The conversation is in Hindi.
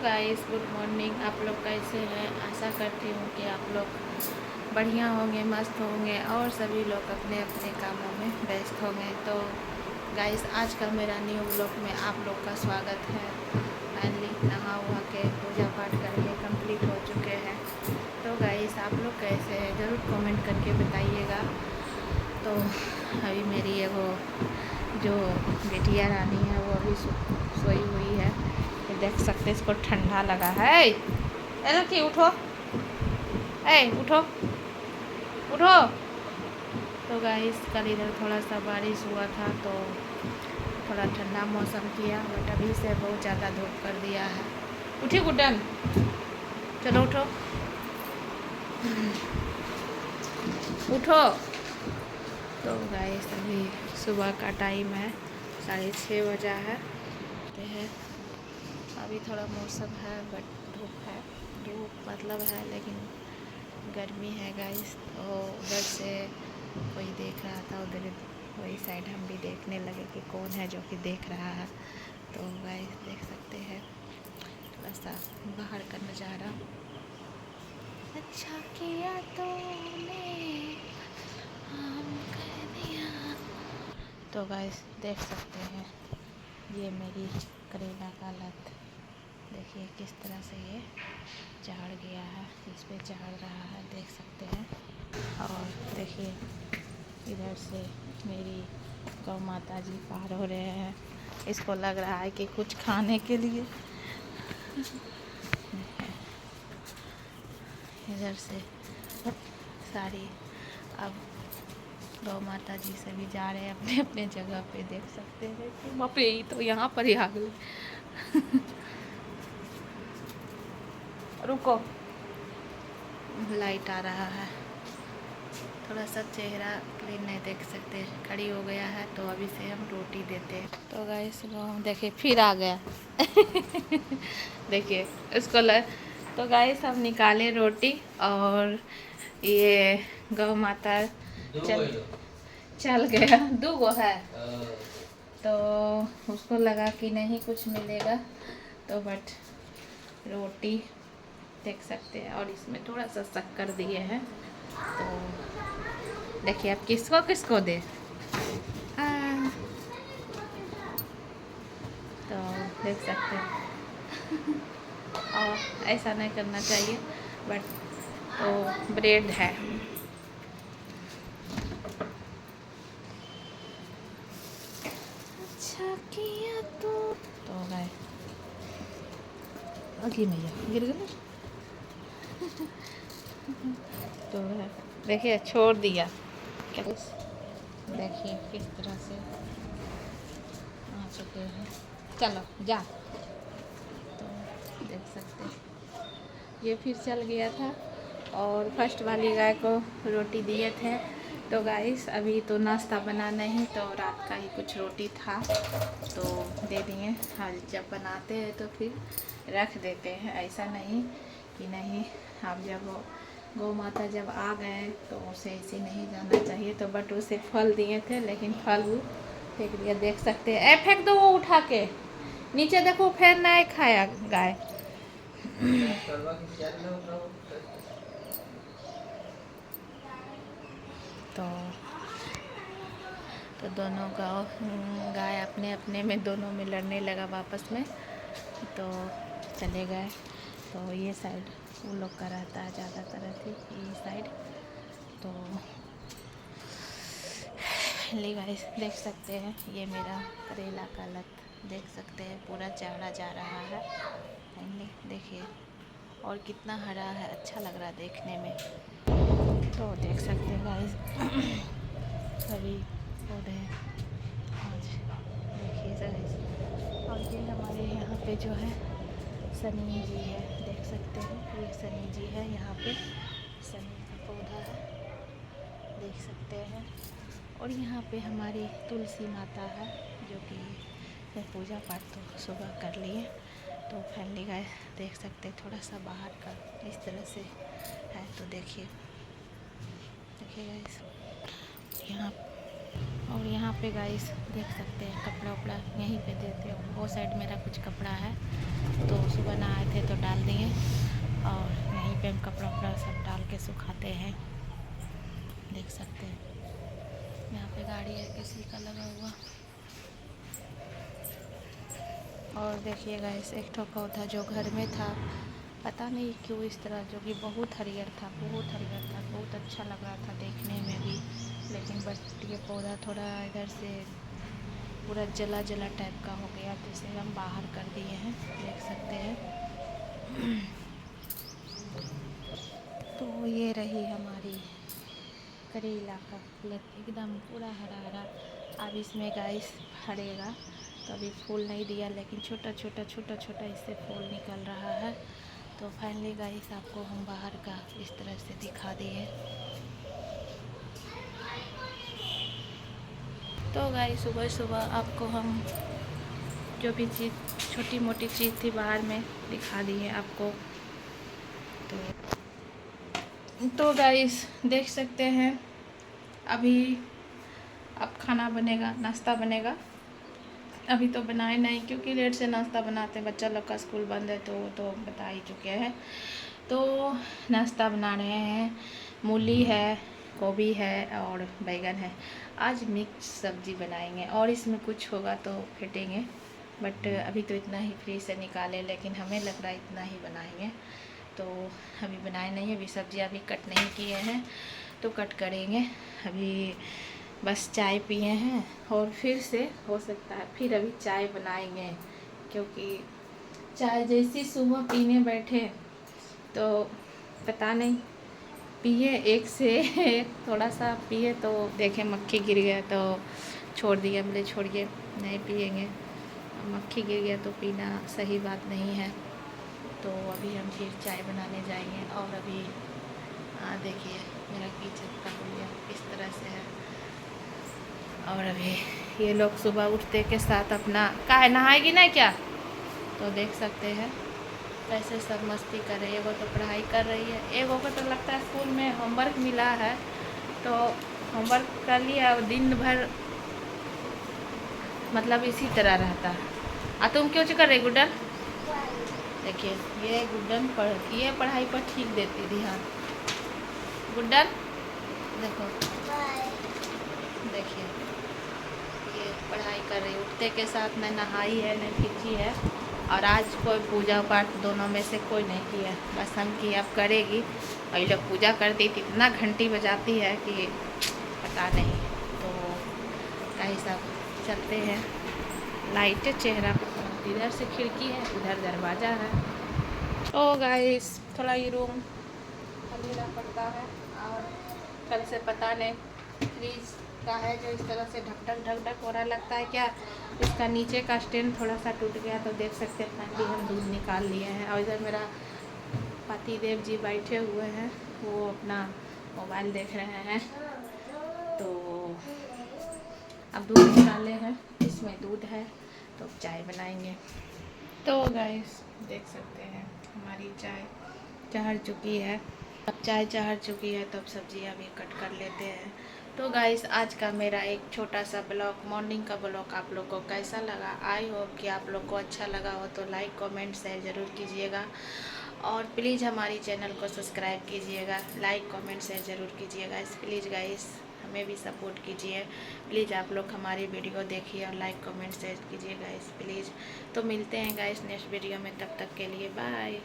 Guys good morning. आप लोग कैसे हैं? आशा करती हूँ कि आप लोग बढ़िया होंगे, मस्त होंगे और सभी लोग अपने अपने कामों में व्यस्त होंगे। तो गाइस आज का मेरा न्यू ब्लॉग में आप लोग का स्वागत है। फाइनली नहा वहा के पूजा पाठ करके कंप्लीट हो चुके हैं। तो गाइस आप लोग कैसे हैं ज़रूर कमेंट करके बताइएगा। तो अभी मेरी वो जो बेटिया रानी है वो अभी सोई हुई है। देख सकते इसको ठंडा लगा है। ए कि उठो, उठो उठो। तो गाइस कल इधर थोड़ा सा बारिश हुआ था तो थोड़ा ठंडा मौसम किया, बट अभी से बहुत ज़्यादा धूप कर दिया है। उठी गुड्डन, चलो उठो उठो। तो गाइस अभी सुबह का टाइम है, 6:30 बजा है। अभी थोड़ा मौसम है बट धूप मतलब है, लेकिन गर्मी है गाइस। तो उधर से कोई देख रहा था, उधर वही साइड हम भी देखने लगे कि कौन है जो कि देख रहा है। तो गाइस देख सकते हैं थोड़ा सा बाहर का नज़ारा। अच्छा किया तूने हम कर दिया। तो गाइस देख सकते हैं ये मेरी करेला का लत, देखिए किस तरह से ये चढ़ गया है, इस पे चढ़ रहा है, देख सकते हैं। और देखिए इधर से मेरी गौ माता जी पार हो रहे हैं। इसको लग रहा है कि कुछ खाने के लिए इधर से सारी अब गौ माता जी से भी जा रहे हैं अपने अपने जगह पे, देख सकते हैं कि वहाँ पे ही तो यहाँ पर ही आ गए। रुको, लाइट आ रहा है, थोड़ा सा चेहरा क्लीन नहीं देख सकते, खड़ी हो गया है। तो अभी से हम रोटी देते हैं। तो गाइस देखिए फिर आ गया देखिए उसको तो गाइस हम निकाले रोटी और ये गौ माता चल गया। 2 है तो उसको लगा कि नहीं कुछ मिलेगा, तो बट रोटी देख सकते हैं। और इसमें थोड़ा सा शक्कर दिए हैं। तो देखिए अब किसको किसको दे। तो देख सकते हैं और ऐसा नहीं करना चाहिए, बट तो ब्रेड है। अच्छा किया तो गए अगी मैया गिर गए। तो देखिए छोड़ दिया, देखिए किस तरह से आ चुके हैं। चलो जा। तो देख सकते हैं ये फिर चल गया था और फर्स्ट वाली गाय को रोटी दिए थे। तो गाइस अभी तो नाश्ता बना नहीं, तो रात का ही कुछ रोटी था तो दे दिए। हाँ जब बनाते हैं तो फिर रख देते हैं, ऐसा नहीं कि नहीं। आप जब गौ माता जब आ गए तो उसे ऐसे नहीं जाना चाहिए। तो बट उसे फल दिए थे, लेकिन फल वो फेंक दिया, देख सकते हैं। फेंक दो वो उठा के नीचे, देखो फिर नहीं खाया गाय। तो दोनों गाय अपने अपने में दोनों में लड़ने लगा वापस में, तो चले गए। तो ये साइड वो लोग का रहता है ज़्यादातर थी ये साइड। तो ले गाइस देख सकते हैं ये मेरा करेला का लत, देख सकते हैं पूरा चढ़ा जा रहा है। देखिए और कितना हरा है, अच्छा लग रहा है देखने में। तो देख सकते हैं गाइस सभी पौधे आज देखिए गाइस। और ये हमारे यहाँ पे जो है सनी जी है, देख सकते हैं ये सनी जी है, यहाँ पे सनी का पौधा है, देख सकते हैं। और यहाँ पे हमारी तुलसी माता है जो कि पूजा पाठ तो सुबह कर लिए। तो फैमिली गाइस देख सकते हैं थोड़ा सा बाहर का इस तरह से है। तो देखिए गाइस यहाँ, और यहाँ पे गाइस देख सकते हैं कपड़ा उपड़ा यहीं पे देते हैं। वो साइड मेरा कुछ कपड़ा है तो सुबह नहाए थे तो डाल दिए, और यहीं पे हम कपड़ा वपड़ा सब डाल के सुखाते हैं। देख सकते हैं यहाँ पे गाड़ी है किसी का लगा हुआ। और देखिएगा इस एक ठो पौधा जो घर में था, पता नहीं क्यों इस तरह, जो कि बहुत हरियर था, बहुत हरियर था, बहुत अच्छा लग रहा था देखने में भी, लेकिन बट ये पौधा थोड़ा इधर से पूरा जला जला टाइप का हो गया, तो इसे हम बाहर कर दिए हैं। देख सकते हैं। तो ये रही हमारी करेला का एकदम पूरा हरा हरा। अब इसमें गाइस फड़ेगा, तो अभी फूल नहीं दिया, लेकिन छोटा छोटा छोटा छोटा इससे फूल निकल रहा है। तो फाइनली गाइस आपको हम बाहर का इस तरह से दिखा दिए। तो गाइस सुबह सुबह आपको हम जो भी चीज़ छोटी मोटी चीज़ थी बाहर में दिखा दी है आपको। तो गाइस देख सकते हैं अभी अब खाना बनेगा, नाश्ता बनेगा। अभी तो बनाए नहीं क्योंकि लेट से नाश्ता बनाते हैं, बच्चा लोग का स्कूल बंद है, तो बता ही चुके हैं। तो नाश्ता बना रहे हैं, मूली है, गोभी है और बैगन है। आज मिक्स सब्जी बनाएंगे और इसमें कुछ होगा तो फेंटेंगे, बट अभी तो इतना ही फ्री से निकाले, लेकिन हमें लग रहा है इतना ही बनाएंगे। तो अभी बनाए नहीं, अभी सब्जी अभी कट नहीं किए हैं, तो कट करेंगे। अभी बस चाय पिए हैं और फिर से हो सकता है फिर अभी चाय बनाएंगे, क्योंकि चाय जैसी सुबह पीने बैठे तो पता नहीं पिए एक से एक थोड़ा सा पिए तो देखे मक्खी गिर गया, तो छोड़ दिए, बोले छोड़िए नहीं पिएंगे, मक्खी गिर गया तो पीना सही बात नहीं है। तो अभी हम फिर चाय बनाने जाएंगे। और अभी देखिए मेरा किचन का हुलिया इस तरह से है। और अभी ये लोग सुबह उठते के साथ अपना काहे नहाएगी ना क्या, तो देख सकते हैं कैसे सब मस्ती कर रही है। वो तो पढ़ाई कर रही है, एगो को तो लगता है स्कूल में होमवर्क मिला है, तो होमवर्क कर लिया और दिन भर मतलब इसी तरह रहता है। तुम क्यों कर रही गुड्डन? देखिए ये गुड्डन ये पढ़ाई पर ठीक देती ध्यान। गुड्डन देखो, देखिए ये पढ़ाई कर रही, उठते के साथ न नहाई है न खींची है, और आज कोई पूजा पाठ दोनों में से कोई नहीं किया, बस हम की अब करेगी। और ये लोग पूजा करती थी, इतना घंटी बजाती है कि पता नहीं। तो कई सब चलते हैं, लाइट चेहरा पर, इधर से खिड़की है, उधर दरवाज़ा है। तो गाइस थोड़ा ये रूम अंधेरा पड़ता है, और कल से पता नहीं फ्रीज का है जो इस तरह से ढक ढक हो रहा, लगता है क्या इसका नीचे का स्टैंड थोड़ा सा टूट गया। तो देख सकते हैं फाइनली हम दूध निकाल लिए हैं। और इधर मेरा पति देव जी बैठे हुए हैं, वो अपना मोबाइल देख रहे हैं। तो अब दूध निकाले हैं, इसमें दूध है, तो चाय बनाएंगे। तो गाइस देख सकते हैं हमारी चाय चढ़ चुकी है। अब चाय चढ़ चुकी है, तो अब सब्जियाँ भी कट कर लेते हैं। तो गाइस आज का मेरा एक छोटा सा ब्लॉग, मॉर्निंग का ब्लॉग आप लोग को कैसा लगा? आई होप कि आप लोग को अच्छा लगा हो, तो लाइक कमेंट शेयर ज़रूर कीजिएगा, और प्लीज़ हमारी चैनल को सब्सक्राइब कीजिएगा, लाइक कमेंट शेयर ज़रूर कीजिएगा। प्लीज़ गाइस हमें भी सपोर्ट कीजिए, प्लीज़ आप लोग हमारी वीडियो देखिए और लाइक कमेंट शेयर कीजिए गाइस प्लीज़। तो मिलते हैं गाइस नेक्स्ट वीडियो में, तब तक के लिए बाय।